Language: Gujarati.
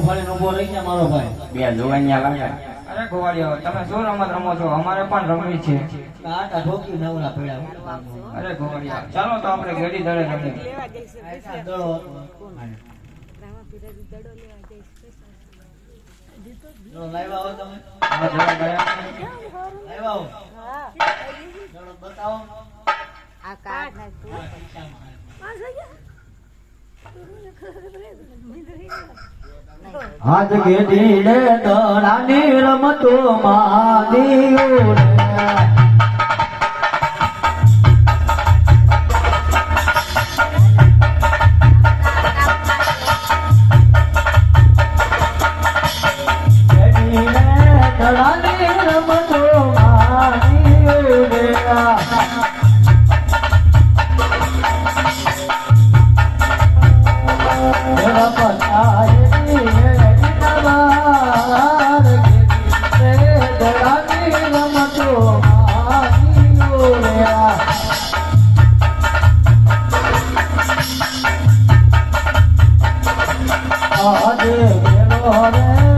ફાડીને ઊભો રહી ગયા મારો ભાઈ. બે જોવાનિયા લાગે. અરે ગોવાળિયો તમે શું રમત રમો છો? અમારે પણ રમવી છે. આટા ઠોકી નવરા પડ્યા. અરે ગોવાળિયા ચાલો તો આપણે ઘડી દડે રમીએ. દડો લાવ્યા હો તમે? હા, દડો ગયા. લાવ્યા હો? દડો બતાવો. આ કાર્ડ હાથ કેડી લે દડાની રમતો માદીઓ દડાની રમતો માદીઓ Hare